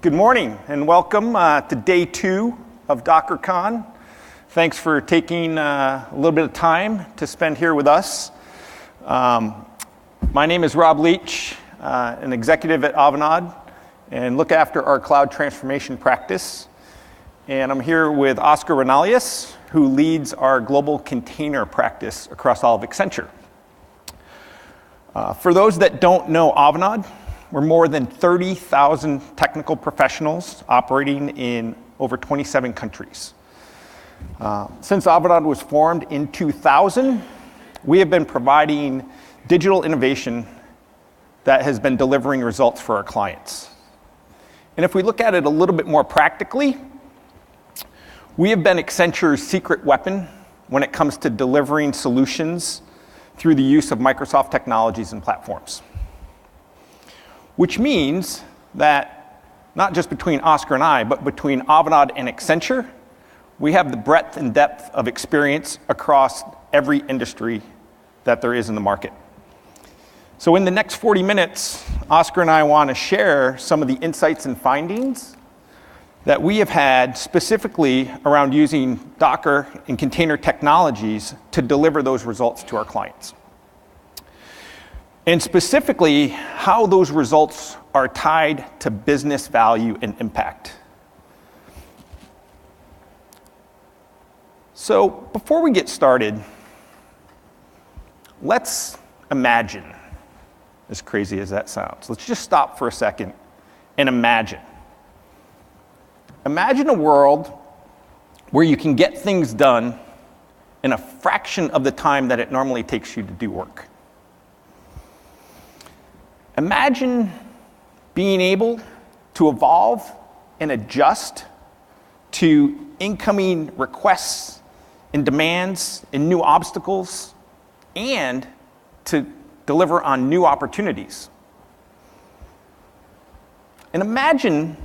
Good morning and welcome to day 2 of DockerCon. Thanks for taking a little bit of time to spend here with us. My name is Rob Leach, an executive at Avanade, and look after our cloud transformation practice. And I'm here with Oscar Renalius, who leads our global container practice across all of Accenture. For those that don't know Avanade, we're more than 30,000 technical professionals operating in over 27 countries. Since Avanade was formed in 2000, we have been providing digital innovation that has been delivering results for our clients. And if we look at it a little bit more practically, we have been Accenture's secret weapon when it comes to delivering solutions through the use of Microsoft technologies and platforms. Which means that not just between Oscar and I, but between Avanade and Accenture, we have the breadth and depth of experience across every industry that there is in the market. So in the next 40 minutes, Oscar and I want to share some of the insights and findings that we have had specifically around using Docker and container technologies to deliver those results to our clients. And specifically, how those results are tied to business value and impact. So before we get started, let's imagine, as crazy as that sounds, let's just stop for a second and imagine. Imagine a world where you can get things done in a fraction of the time that it normally takes you to do work. Imagine being able to evolve and adjust to incoming requests and demands and new obstacles, and to deliver on new opportunities. And imagine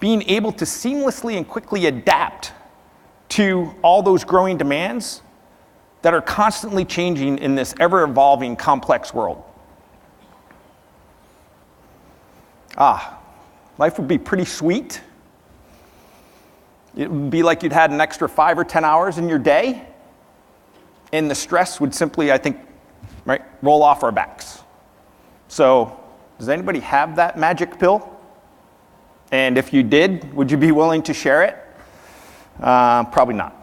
being able to seamlessly and quickly adapt to all those growing demands that are constantly changing in this ever-evolving, complex world. Life would be pretty sweet. It would be like you'd had an extra 5 or 10 hours in your day, and the stress would simply, I think, roll off our backs. So, does anybody have that magic pill? And if you did, would you be willing to share it? Probably not,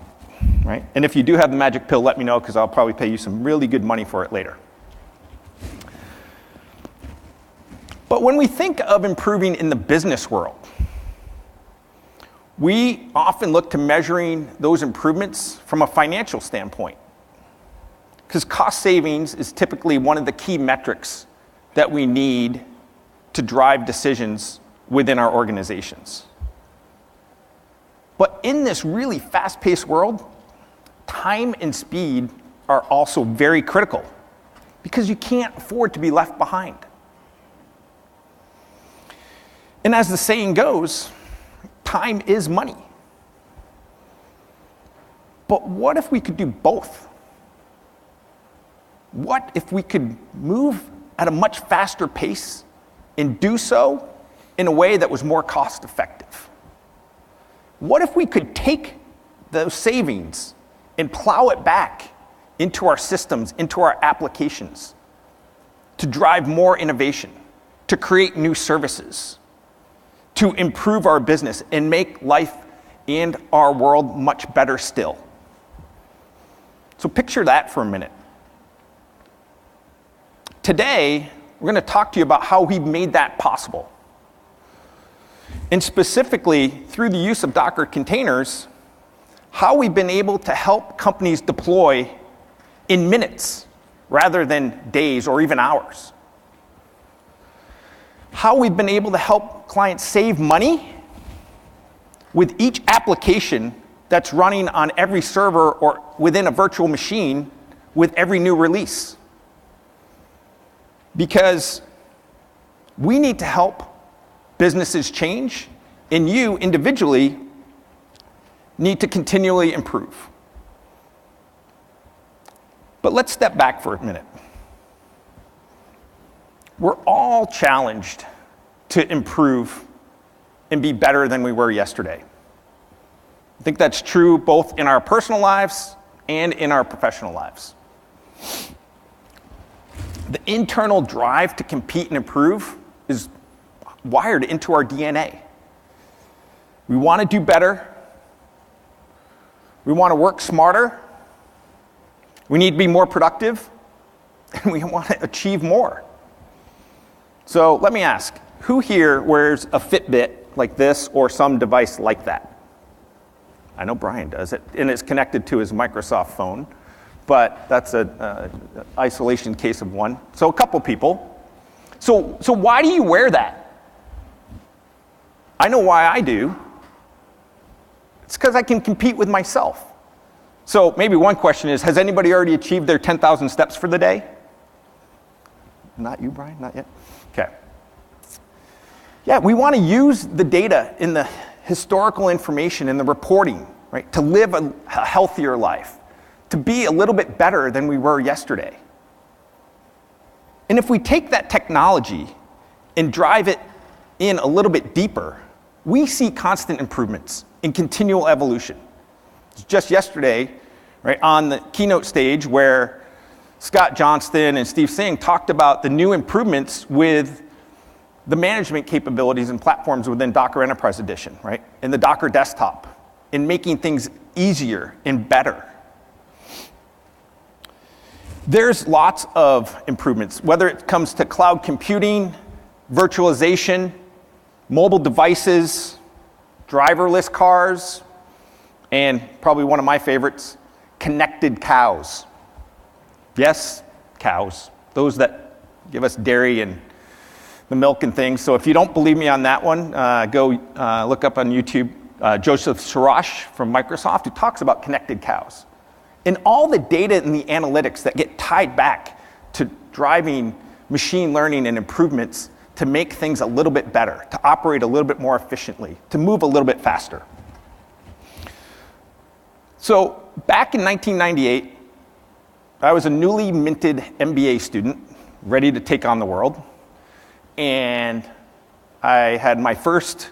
right? And if you do have the magic pill, let me know, because I'll probably pay you some really good money for it later. But when we think of improving in the business world, we often look to measuring those improvements from a financial standpoint, because cost savings is typically one of the key metrics that we need to drive decisions within our organizations. But in this really fast-paced world, time and speed are also very critical, because you can't afford to be left behind. And as the saying goes, time is money. But what if we could do both? What if we could move at a much faster pace and do so in a way that was more cost effective? What if we could take those savings and plow it back into our systems, into our applications, to drive more innovation, to create new services, to improve our business and make life and our world much better still? So picture that for a minute. Today, we're going to talk to you about how we've made that possible. And specifically, through the use of Docker containers, how we've been able to help companies deploy in minutes rather than days or even hours. How we've been able to help clients save money with each application that's running on every server or within a virtual machine with every new release. Because we need to help businesses change, and you individually need to continually improve. But let's step back for a minute. We're all challenged to improve and be better than we were yesterday. I think that's true both in our personal lives and in our professional lives. The internal drive to compete and improve is wired into our DNA. We want to do better. We want to work smarter. We need to be more productive. And we want to achieve more. So let me ask, who here wears a Fitbit like this or some device like that? I know Brian does it, and it's connected to his Microsoft phone, but that's an isolation case of one. So a couple people. So why do you wear that? I know why I do. It's because I can compete with myself. So maybe one question is, has anybody already achieved their 10,000 steps for the day? Not you, Brian? Not yet? Okay. Yeah, we want to use the data in the historical information and the reporting, right, to live a healthier life, to be a little bit better than we were yesterday. And if we take that technology and drive it in a little bit deeper, we see constant improvements in continual evolution. Just yesterday, right, on the keynote stage where Scott Johnston and Steve Singh talked about the new improvements with the management capabilities and platforms within Docker Enterprise Edition, right? And the Docker desktop, in making things easier and better. There's lots of improvements, whether it comes to cloud computing, virtualization, mobile devices, driverless cars, and probably one of my favorites, connected cows. Yes, cows, those that give us dairy and the milk and things. So if you don't believe me on that one, go look up on YouTube Joseph Sorosh from Microsoft, who talks about connected cows. And all the data and the analytics that get tied back to driving machine learning and improvements to make things a little bit better, to operate a little bit more efficiently, to move a little bit faster. So back in 1998, I was a newly minted MBA student, ready to take on the world. And I had my first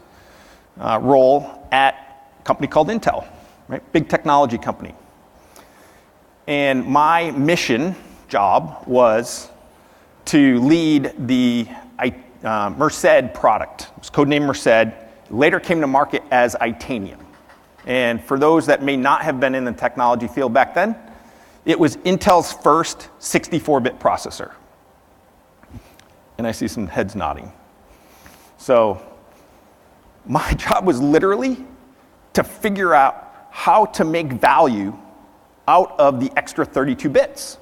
role at a company called Intel, right? Big technology company. And my mission job was to lead the Merced product. It was codenamed Merced. It later came to market as Itanium. And for those that may not have been in the technology field back then, it was Intel's first 64-bit processor. And I see some heads nodding. So my job was literally to figure out how to make value out of the extra 32 bits.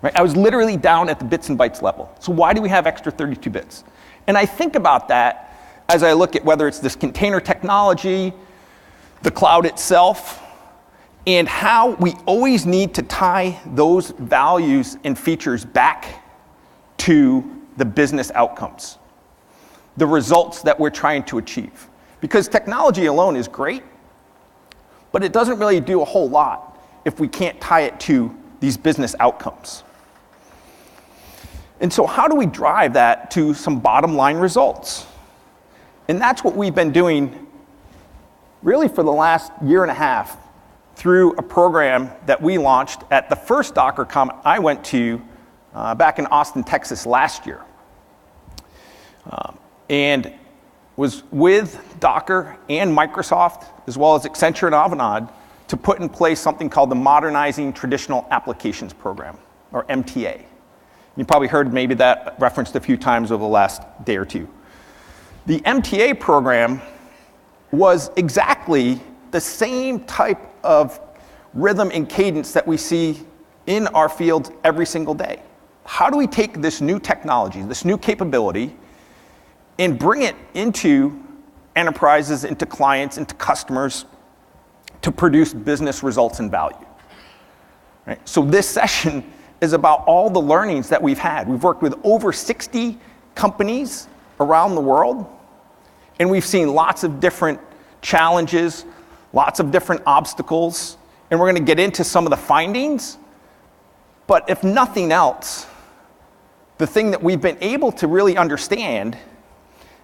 Right? I was literally down at the bits and bytes level. So why do we have extra 32 bits? And I think about that as I look at whether it's this container technology, the cloud itself, and how we always need to tie those values and features back to the business outcomes, the results that we're trying to achieve. Because technology alone is great, but it doesn't really do a whole lot if we can't tie it to these business outcomes. And so how do we drive that to some bottom line results? And that's what we've been doing really for the last year and a half through a program that we launched at the first DockerCon I went to back in Austin, Texas last year. And was with Docker and Microsoft, as well as Accenture and Avanade, to put in place something called the Modernizing Traditional Applications Program, or MTA. You probably heard maybe that referenced a few times over the last day or two. The MTA program was exactly the same type of rhythm and cadence that we see in our fields every single day. How do we take this new technology, this new capability, and bring it into enterprises, into clients, into customers to produce business results and value? Right? So this session is about all the learnings that we've had. We've worked with over 60 companies around the world, and we've seen lots of different challenges, lots of different obstacles, and we're going to get into some of the findings. But if nothing else, the thing that we've been able to really understand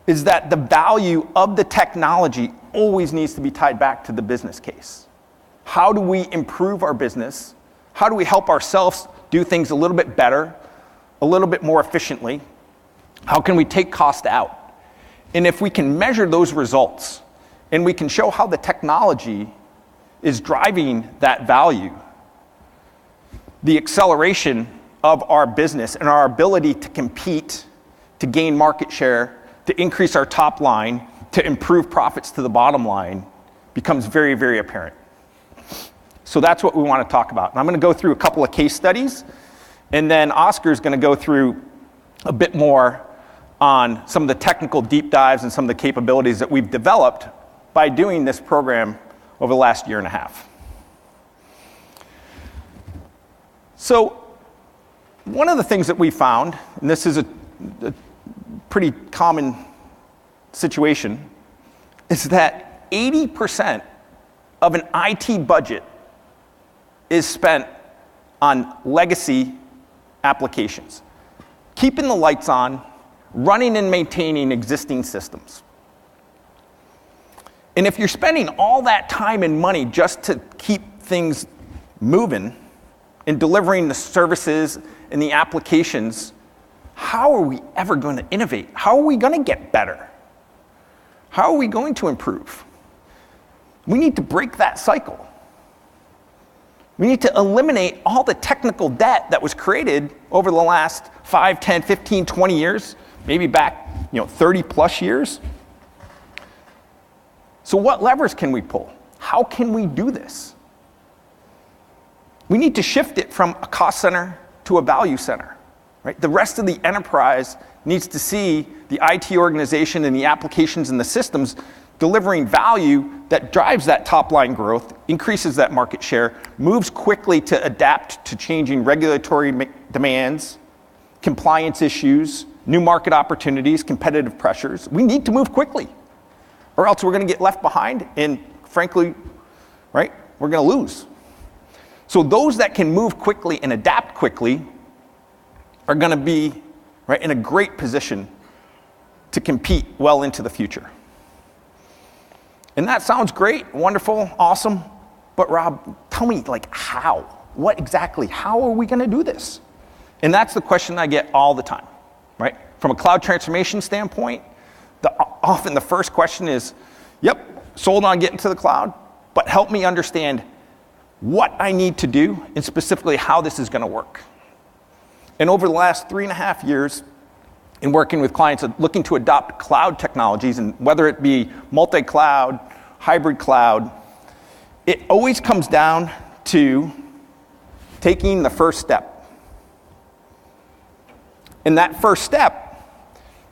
is that the value of the technology always needs to be tied back to the business case. How do we improve our business? How do we help ourselves do things a little bit better, a little bit more efficiently? How can we take cost out? And if we can measure those results and we can show how the technology is driving that value, the acceleration of our business and our ability to compete, to gain market share, to increase our top line, to improve profits to the bottom line becomes very, very apparent. So that's what we want to talk about. And I'm going to go through a couple of case studies, and then Oscar's going to go through a bit more on some of the technical deep dives and some of the capabilities that we've developed by doing this program over the last year and a half. So one of the things that we found, and this is a pretty common situation, is that 80% of an IT budget is spent on legacy applications, keeping the lights on, running and maintaining existing systems. And if you're spending all that time and money just to keep things moving and delivering the services and the applications, how are we ever going to innovate? How are we going to get better? How are we going to improve? We need to break that cycle. We need to eliminate all the technical debt that was created over the last 5, 10, 15, 20 years, maybe back 30 plus years. So what levers can we pull? How can we do this? We need to shift it from a cost center to a value center. Right? The rest of the enterprise needs to see the IT organization and the applications and the systems delivering value that drives that top line growth, increases that market share, moves quickly to adapt to changing regulatory demands, compliance issues, new market opportunities, competitive pressures. We need to move quickly, or else we're going to get left behind, and frankly, right, we're going to lose. So those that can move quickly and adapt quickly are going to be right in a great position to compete well into the future. And that sounds great, wonderful, awesome, but Rob, tell me, how? What exactly? How are we going to do this? And that's the question I get all the time, right? From a cloud transformation standpoint, often the first question is, yep, sold on getting to the cloud, but help me understand what I need to do and specifically how this is going to work. And over the last 3.5 years, in working with clients looking to adopt cloud technologies, and whether it be multi-cloud, hybrid cloud, it always comes down to taking the first step. And that first step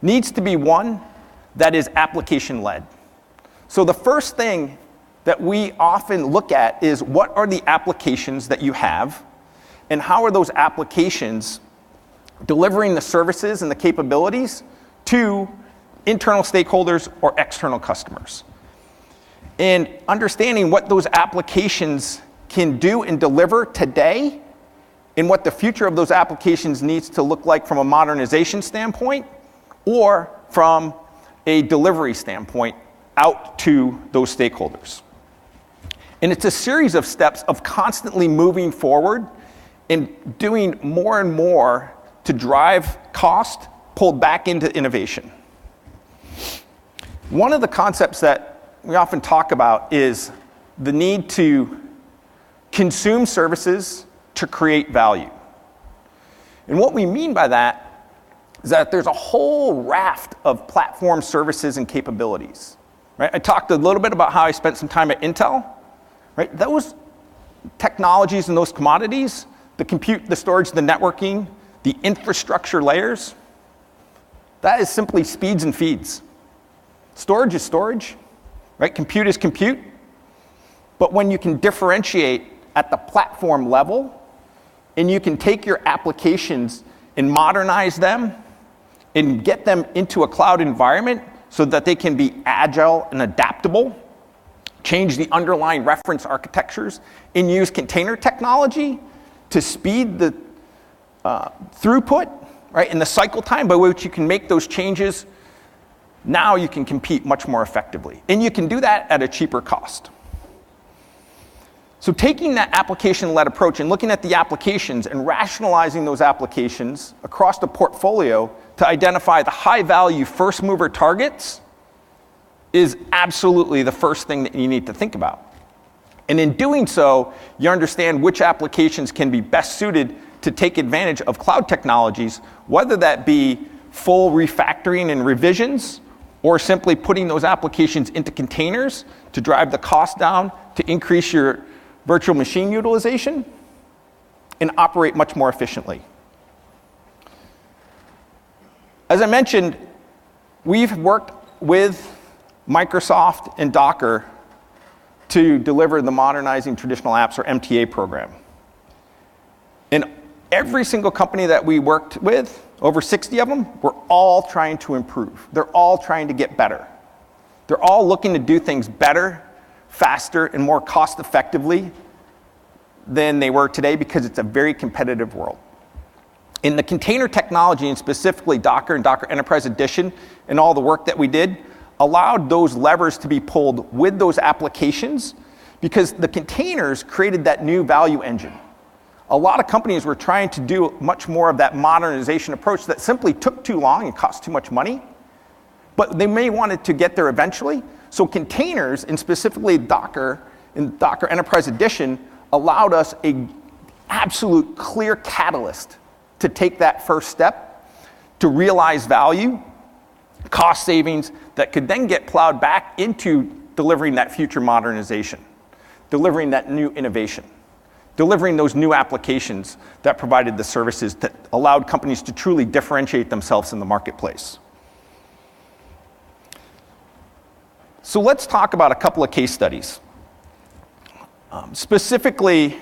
needs to be one that is application-led. So the first thing that we often look at is what are the applications that you have, and how are those applications delivering the services and the capabilities to internal stakeholders or external customers. And understanding what those applications can do and deliver today, and what the future of those applications needs to look like from a modernization standpoint or from a delivery standpoint out to those stakeholders. And it's a series of steps of constantly moving forward and doing more and more to drive cost pulled back into innovation. One of the concepts that we often talk about is the need to consume services to create value. And what we mean by that is that there's a whole raft of platform services and capabilities. Right? I talked a little bit about how I spent some time at Intel. Right? Those technologies and those commodities, the compute, the storage, the networking, the infrastructure layers, that is simply speeds and feeds. Storage is storage, right? Compute is compute. But when you can differentiate at the platform level, and you can take your applications and modernize them and get them into a cloud environment so that they can be agile and adaptable, change the underlying reference architectures, and use container technology to speed the throughput, right, and the cycle time by which you can make those changes Now you can compete much more effectively. And you can do that at a cheaper cost. So taking that application-led approach and looking at the applications and rationalizing those applications across the portfolio to identify the high-value first-mover targets is absolutely the first thing that you need to think about. And in doing so, you understand which applications can be best suited to take advantage of cloud technologies, whether that be full refactoring and revisions, or simply putting those applications into containers to drive the cost down, to increase your virtual machine utilization, and operate much more efficiently. As I mentioned, we've worked with Microsoft and Docker to deliver the Modernizing Traditional Apps, or MTA program. And every single company that we worked with, over 60 of them, were all trying to improve. They're all trying to get better. They're all looking to do things better, faster, and more cost effectively than they were today, because it's a very competitive world. In the container technology, and specifically Docker and Docker Enterprise Edition, and all the work that we did, allowed those levers to be pulled with those applications, because the containers created that new value engine. A lot of companies were trying to do much more of that modernization approach that simply took too long and cost too much money, but they may wanted to get there eventually. So containers, and specifically Docker and Docker Enterprise Edition, allowed us an absolute clear catalyst to take that first step, to realize value, cost savings that could then get plowed back into delivering that future modernization, delivering that new innovation, delivering those new applications that provided the services that allowed companies to truly differentiate themselves in the marketplace. So let's talk about a couple of case studies. Specifically,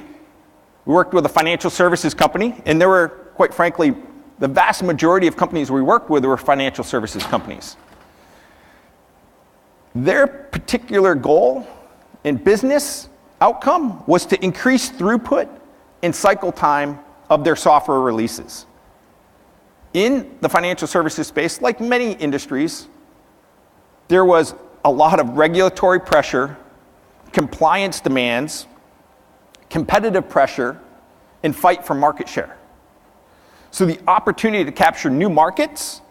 we worked with a financial services company, and there were, quite frankly, the vast majority of companies we worked with were financial services companies. Their particular goal and business outcome was to increase throughput and cycle time of their software releases. In the financial services space, like many industries, there was a lot of regulatory pressure, compliance demands, competitive pressure, and fight for market share. So the opportunity to capture new markets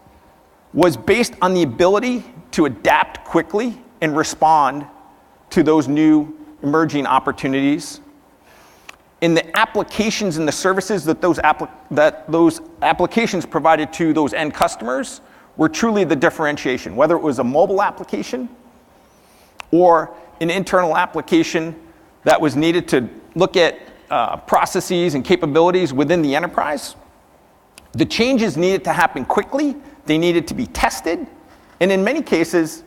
was based on the ability to adapt quickly and respond to those new emerging opportunities. In the applications and the services that those applications provided to those end customers were truly the differentiation, whether it was a mobile application or an internal application that was needed to look at processes and capabilities within the enterprise. The changes needed to happen quickly, they needed to be tested, and in many cases,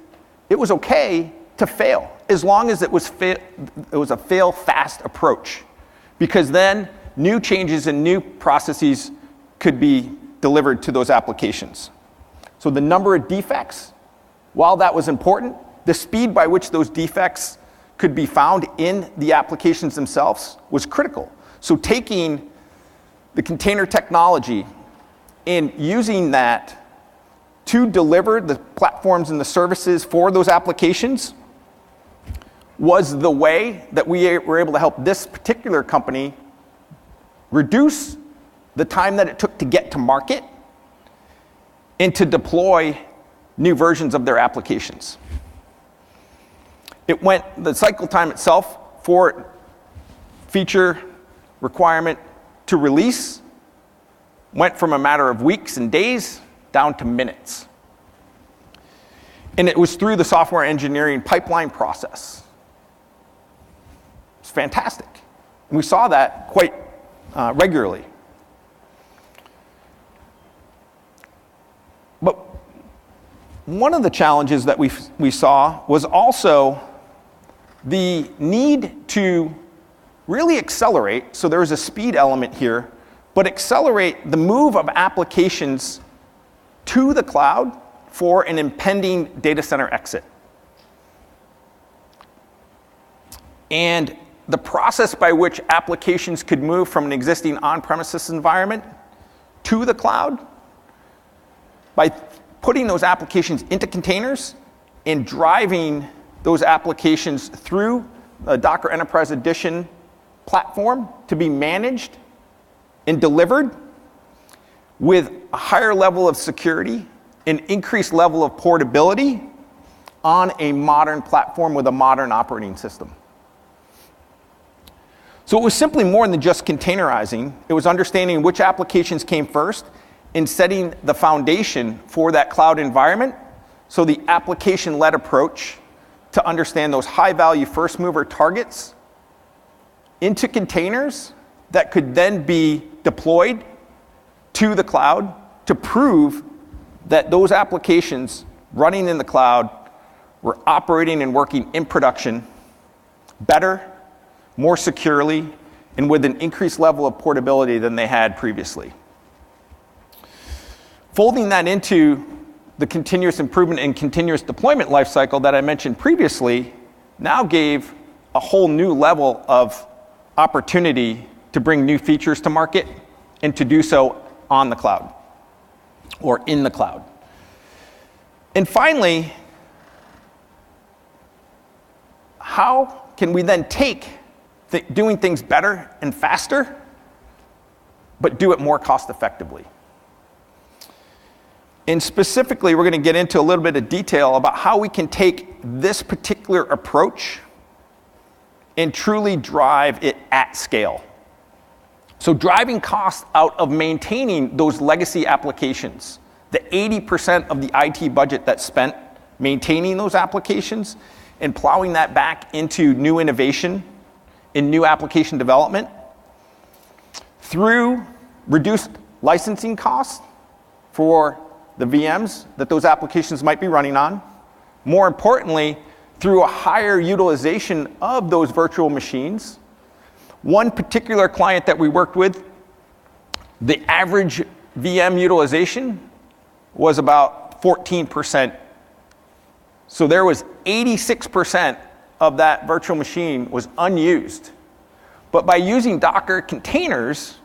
it was okay to fail, as long as it was a fail-fast approach, because then new changes and new processes could be delivered to those applications. So the number of defects, while that was important, the speed by which those defects could be found in the applications themselves was critical. So taking the container technology and using that to deliver the platforms and the services for those applications was the way that we were able to help this particular company reduce the time that it took to get to market and to deploy new versions of their applications. The cycle time itself for feature requirement to release went from a matter of weeks and days down to minutes. And it was through the software engineering pipeline process. It's fantastic. And we saw that quite regularly. But one of the challenges that we saw was also the need to really accelerate, so there was a speed element here, but accelerate the move of applications to the cloud for an impending data center exit. And the process by which applications could move from an existing on-premises environment to the cloud, by putting those applications into containers and driving those applications through a Docker Enterprise Edition platform to be managed and delivered with a higher level of security, an increased level of portability on a modern platform with a modern operating system. So it was simply more than just containerizing. It was understanding which applications came first and setting the foundation for that cloud environment. So the application-led approach to understand those high-value first-mover targets into containers that could then be deployed to the cloud to prove that those applications running in the cloud were operating and working in production better, more securely, and with an increased level of portability than they had previously. Folding that into the continuous improvement and continuous deployment lifecycle that I mentioned previously now gave a whole new level of opportunity to bring new features to market and to do so on the cloud or in the cloud. And finally, how can we then take doing things better and faster, but do it more cost effectively? And specifically, we're going to get into a little bit of detail about how we can take this particular approach and truly drive it at scale. So driving costs out of maintaining those legacy applications, the 80% of the IT budget that's spent maintaining those applications and plowing that back into new innovation and new application development through reduced licensing costs for the VMs that those applications might be running on. More importantly, through a higher utilization of those virtual machines. One particular client that we worked with, the average VM utilization was about 14%. So there was 86% of that virtual machine was unused. But by using Docker containers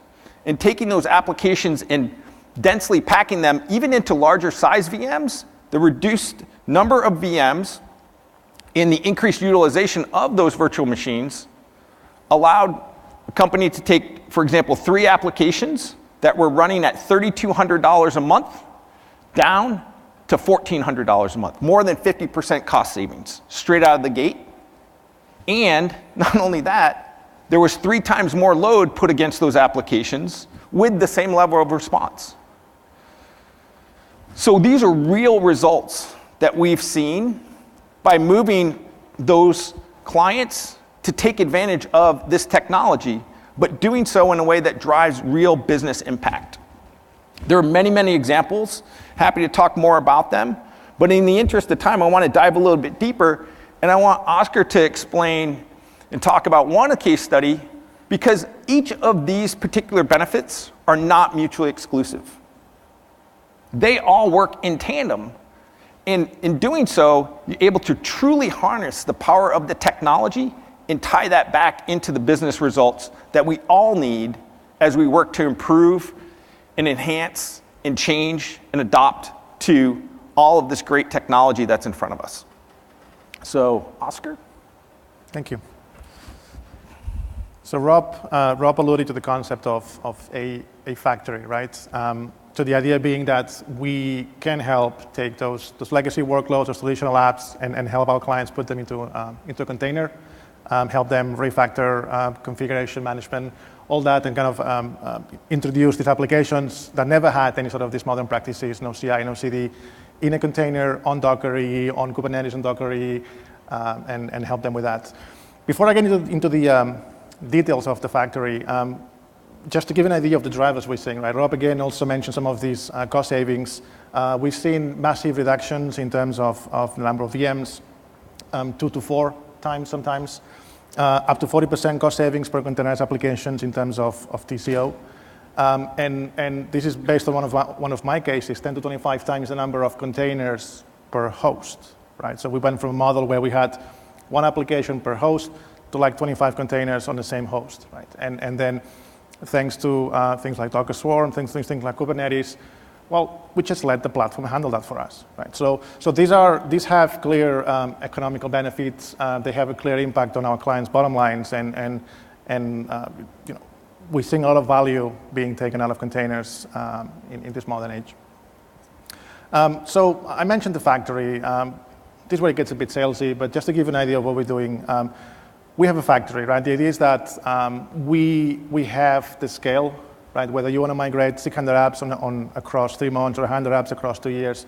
and taking those applications and densely packing them even into larger size VMs, the reduced number of VMs and the increased utilization of those virtual machines allowed a company to take, for example, 3 applications that were running at $3,200 a month down to $1,400 a month, more than 50% cost savings straight out of the gate. And not only that, there was 3 times more load put against those applications with the same level of response. So these are real results that we've seen by moving those clients to take advantage of this technology, but doing so in a way that drives real business impact. There are many, many examples. Happy to talk more about them. But in the interest of time, I want to dive a little bit deeper, and I want Oscar to explain and talk about one case study, because each of these particular benefits are not mutually exclusive. They all work in tandem. And in doing so, you're able to truly harness the power of the technology and tie that back into the business results that we all need as we work to improve and enhance and change and adopt to all of this great technology that's in front of us. So, Oscar? Thank you. So Rob alluded to the concept of a factory, right? So the idea being that we can help take those legacy workloads, those traditional apps, and help our clients put them into a container, help them refactor, configuration management, all that, and kind of introduce these applications that never had any sort of these modern practices, no CI, no CD, in a container, on Docker, on Kubernetes and Docker, and help them with that. Before I get into the details of the factory, just to give an idea of the drivers we're seeing, right? Rob again also mentioned some of these cost savings. We've seen massive reductions in terms of the number of VMs, 2 to 4 times sometimes, up to 40% cost savings per containerized applications in terms of TCO. And this is based on one of my cases, 10 to 25 times the number of containers per host, right? So we went from a model where we had 1 application per host to like 25 containers on the same host, right? And then thanks to things like Docker Swarm, things like Kubernetes, Well, we just let the platform handle that for us, right? So these have clear economical benefits. They have a clear impact on our clients' bottom lines, and we're seeing a lot of value being taken out of containers in this modern age. So I mentioned the factory. This is where it gets a bit salesy, but just to give you an idea of what we're doing, we have a factory, right? The idea is that we have the scale, right? Whether you want to migrate 600 apps on across 3 months or 100 apps across 2 years,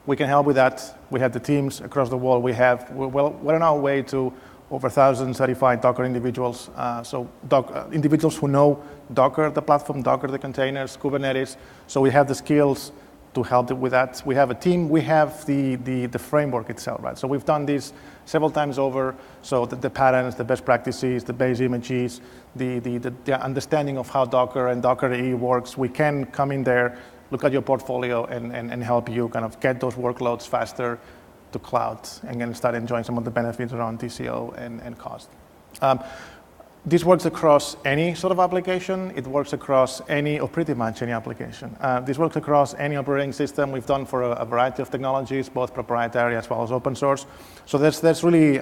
we can help with that. We have the teams across the world. We're on our way to over 1,000 certified Docker individuals. Individuals who know Docker, the platform, Docker, the containers, Kubernetes. So we have the skills to help with that. We have a team. We have the framework itself, right? So we've done this several times over. So the patterns, the best practices, the base images, the understanding of how Docker and Docker EE works. We can come in there, look at your portfolio, and help you kind of get those workloads faster to cloud and then start enjoying some of the benefits around TCO and cost. This works across any sort of application. It works across any, or pretty much any application. This works across any operating system. We've done for a variety of technologies, both proprietary as well as open source. So there's really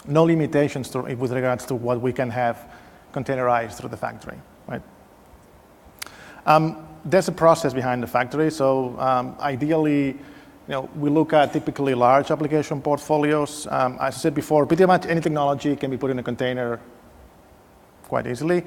no limitations with regards to what we can have containerized through the factory, right? There's a process behind the factory. So ideally, we look at typically large application portfolios. As I said before, pretty much any technology can be put in a container quite easily.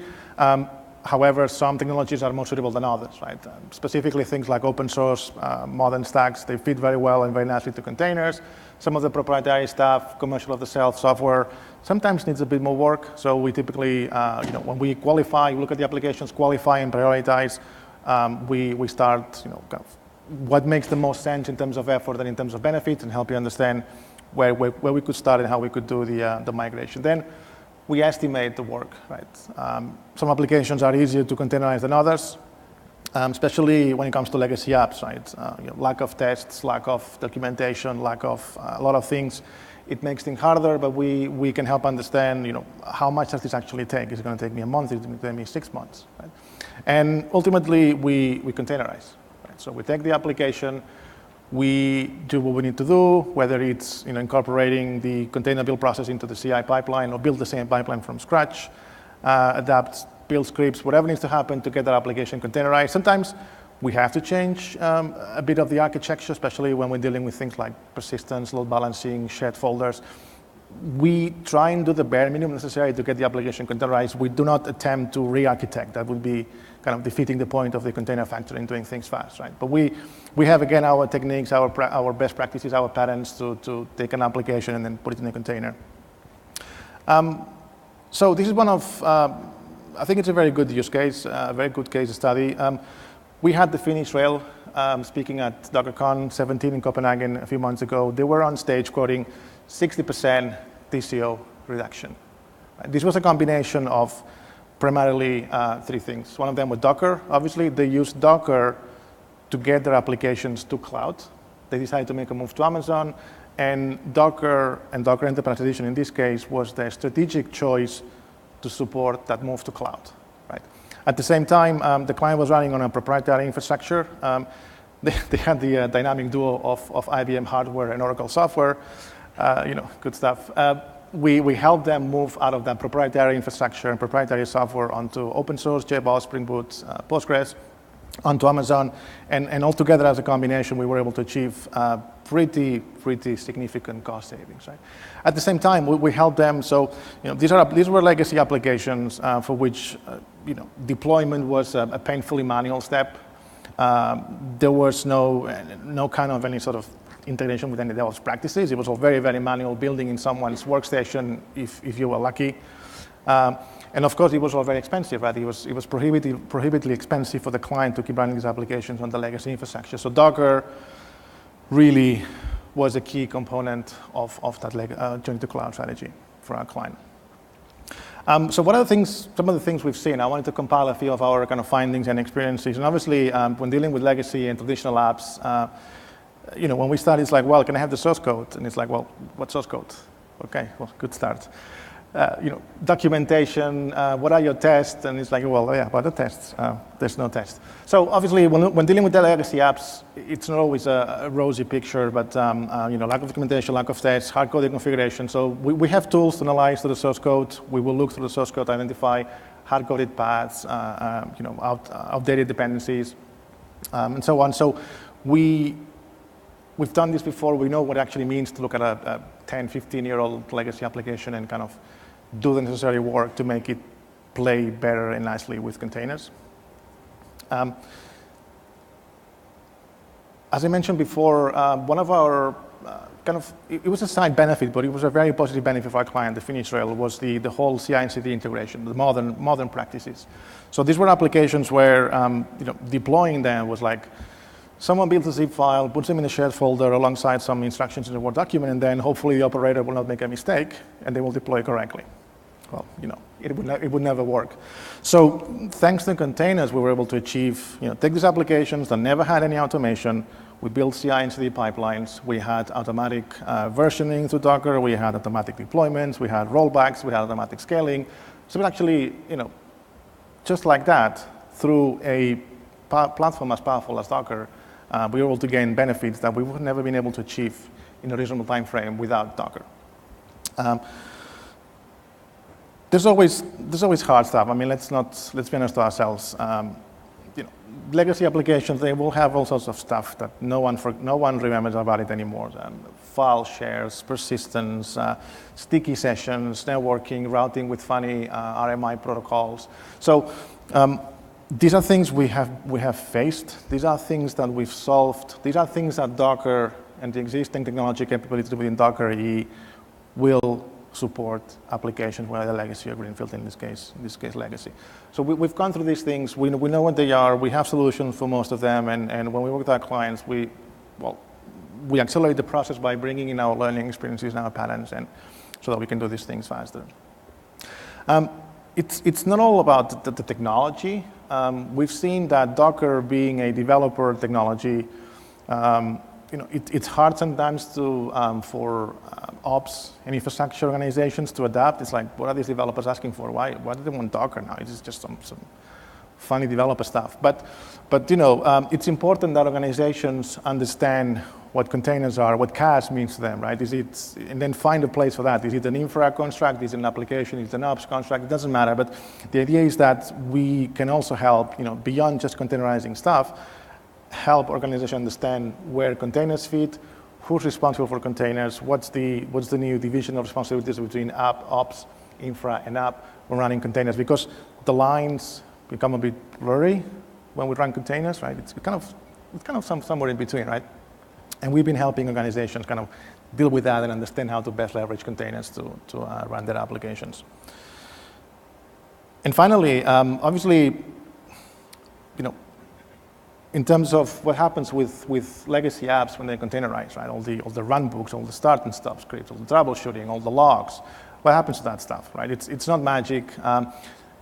However, some technologies are more suitable than others, right? Specifically, things like open source, modern stacks, they fit very well and very nicely to containers. Some of the proprietary stuff, commercial off-the-shelf software, sometimes needs a bit more work. So we typically, when we qualify, look at the applications, qualify and prioritize, we start, kind of what makes the most sense in terms of effort and in terms of benefits, and help you understand where we could start and how we could do the migration. Then we estimate the work, right? Some applications are easier to containerize than others, especially when it comes to legacy apps, right? Lack of tests, lack of documentation, lack of a lot of things. It makes things harder, but we can help understand, how much does this actually take? Is it going to take me a month? Is it going to take me 6 months? Right? And ultimately, we containerize. So we take the application, we do what we need to do, whether it's incorporating the container build process into the CI pipeline or build the same pipeline from scratch, adapt, build scripts, whatever needs to happen to get that application containerized. Sometimes we have to change a bit of the architecture, especially when we're dealing with things like persistence, load balancing, shared folders. We try and do the bare minimum necessary to get the application containerized. We do not attempt to re-architect. That would be kind of defeating the point of the container factory and doing things fast, right? But we have, again, our techniques, our best practices, our patterns to take an application and then put it in a container. So this is one of, I think it's a very good use case, a very good case study. We had the Finnish Rail speaking at DockerCon 17 in Copenhagen a few months ago. They were on stage quoting 60% TCO reduction. This was a combination of primarily 3 things. One of them was Docker. Obviously, they used Docker to get their applications to cloud. They decided to make a move to Amazon, and Docker Enterprise Edition in this case was their strategic choice to support that move to cloud. Right? At the same time, the client was running on a proprietary infrastructure. They had the dynamic duo of IBM hardware and Oracle software. Good stuff. We helped them move out of that proprietary infrastructure and proprietary software onto open source, JBoss, Spring Boot, Postgres, onto Amazon. And altogether as a combination, we were able to achieve pretty significant cost savings. Right? At the same time, we helped them. So these were legacy applications for which deployment was a painfully manual step. There was no kind of any sort of integration with any DevOps practices. It was all very, very manual, building in someone's workstation if you were lucky. And of course, it was all very expensive, right? It was prohibitively expensive for the client to keep running these applications on the legacy infrastructure. So Docker really was a key component of that journey to cloud strategy for our client. So what are some of the things we've seen? I wanted to compile a few of our kind of findings and experiences. And obviously, when dealing with legacy and traditional apps, when we start, it's like, well, can I have the source code? And it's like, well, what source code? Okay, well, good start. documentation, what are your tests? And it's like, well, yeah, what are the tests? There's no test. So obviously, when dealing with the legacy apps, it's not always a rosy picture, but lack of documentation, lack of tests, hard-coded configuration. So we have tools to analyze through the source code. We will look through the source code, identify hard-coded paths, outdated dependencies, and so on. So we've done this before. We know what it actually means to look at a 10, 15-year-old legacy application and kind of do the necessary work to make it play better and nicely with containers. As I mentioned before, one of our it was a side benefit, but it was a very positive benefit for our client, the Finish Rail, was the whole CI and CD integration, the modern practices. So these were applications where deploying them was like someone builds a zip file, puts them in a shared folder alongside some instructions in a Word document, and then hopefully the operator will not make a mistake and they will deploy correctly. Well, it would never work. So thanks to containers, we were able to achieve, take these applications that never had any automation. We built CI and CD pipelines. We had automatic versioning through Docker. We had automatic deployments. We had rollbacks. We had automatic scaling. So we actually, just like that, through a platform as powerful as Docker, we were able to gain benefits that we would have never been able to achieve in a reasonable time frame without Docker. There's always hard stuff. I mean, let's be honest to ourselves. Legacy applications, they will have all sorts of stuff that no one remembers about it anymore. File shares, persistence, sticky sessions, networking, routing with funny RMI protocols. So these are things we have faced. These are things that we've solved. These are things that Docker and the existing technology capabilities within Docker EE will support applications, whether legacy or greenfield, in this case legacy. So we've gone through these things. We know what they are. We have solutions for most of them. And when we work with our clients, we accelerate the process by bringing in our learning experiences and our patterns, and so that we can do these things faster. It's not all about the technology. We've seen that Docker, being a developer technology, it's hard sometimes for ops and infrastructure organizations to adapt. It's like, what are these developers asking for? Why do they want Docker now? It's just some funny developer stuff. But it's important that organizations understand what containers are, what CAS means to them, right? And then find a place for that. Is it an infra construct? Is it an application? Is it an ops construct? It doesn't matter. But the idea is that we can also help, beyond just containerizing stuff, help organizations understand where containers fit, who's responsible for containers, what's the new division of responsibilities between app, ops, infra, and app when running containers, because the lines become a bit blurry when we run containers, right? It's kind of somewhere in between, right? And we've been helping organizations kind of deal with that and understand how to best leverage containers to run their applications. And finally, obviously, in terms of what happens with legacy apps when they're containerized, right? All the run books, all the start and stop scripts, all the troubleshooting, all the logs. What happens to that stuff, right? It's not magic.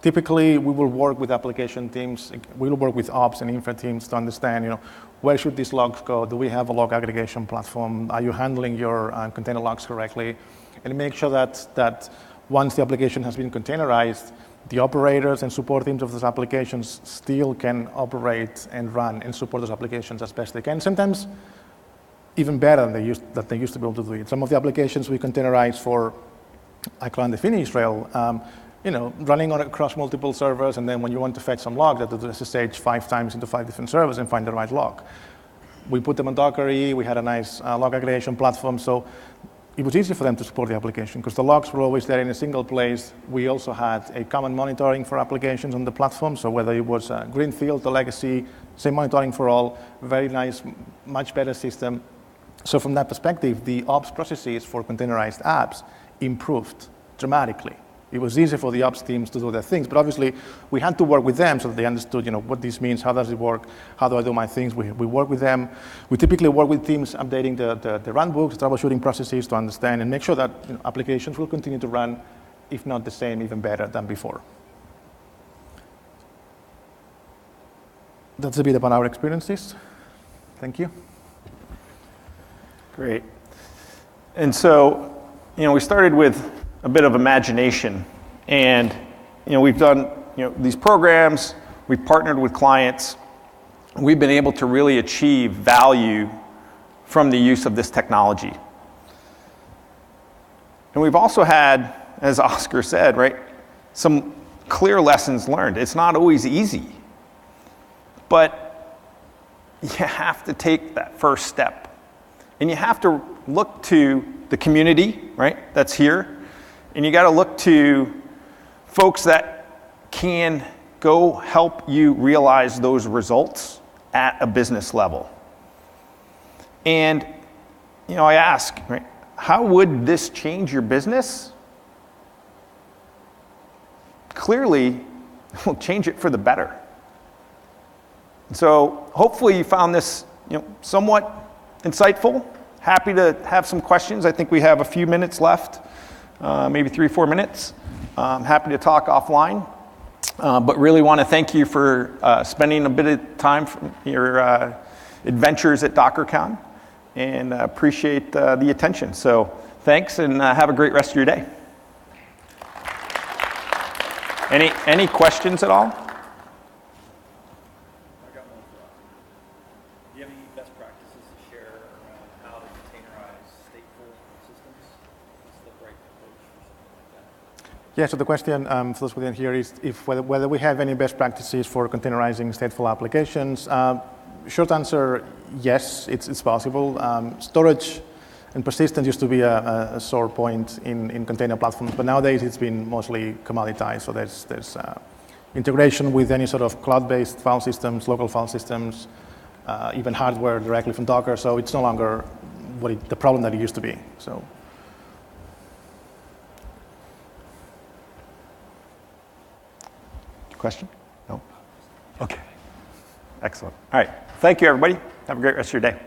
Typically, we will work with application teams. We will work with ops and infra teams to understand, where should these logs go? Do we have a log aggregation platform? Are you handling your container logs correctly? And make sure that once the application has been containerized, the operators and support teams of those applications still can operate and run and support those applications as best they can. Sometimes even better than they used to be able to do it. Some of the applications we containerize for, I call the Finish Rail, running across multiple servers, and then when you want to fetch some logs, you have to do SSH 5 times into 5 different servers and find the right log. We put them on Docker EE. We had a nice log aggregation platform, so it was easy for them to support the application because the logs were always there in a single place. We also had a common monitoring for applications on the platform. So whether it was greenfield or legacy, same monitoring for all, very nice, much better system. So from that perspective, the ops processes for containerized apps improved dramatically. It was easy for the ops teams to do their things, but obviously we had to work with them so that they understood, what this means, how does it work, how do I do my things. We work with them. We typically work with teams updating the run books, troubleshooting processes to understand and make sure that applications will continue to run, if not the same, even better than before. That's a bit about our experiences. Thank you. Great. And so, we started with a bit of imagination. And we've done these programs, we've partnered with clients, we've been able to really achieve value from the use of this technology. And we've also had, as Oscar said, right, some clear lessons learned. It's not always easy, but you have to take that first step. And you have to look to the community, right, that's here. And you got to look to folks that can go help you realize those results at a business level. And, I ask, right, how would this change your business? Clearly, it will change it for the better. So hopefully you found this, somewhat insightful. Happy to have some questions. I think we have a few minutes left, maybe 3-4 minutes. Happy to talk offline, but really want to thank you for spending a bit of time from your adventures at DockerCon, and appreciate the attention. So thanks, and have a great rest of your day. Any questions at all? Yeah, so the question for those who didn't hear is whether we have any best practices for containerizing stateful applications. Short answer, yes, it's possible. Storage and persistence used to be a sore point in container platforms, but nowadays it's been mostly commoditized. So there's integration with any sort of cloud-based file systems, local file systems, even hardware directly from Docker. So it's no longer the problem that it used to be. So. Question? No? Okay. Excellent. All right. Thank you, everybody. Have a great rest of your day.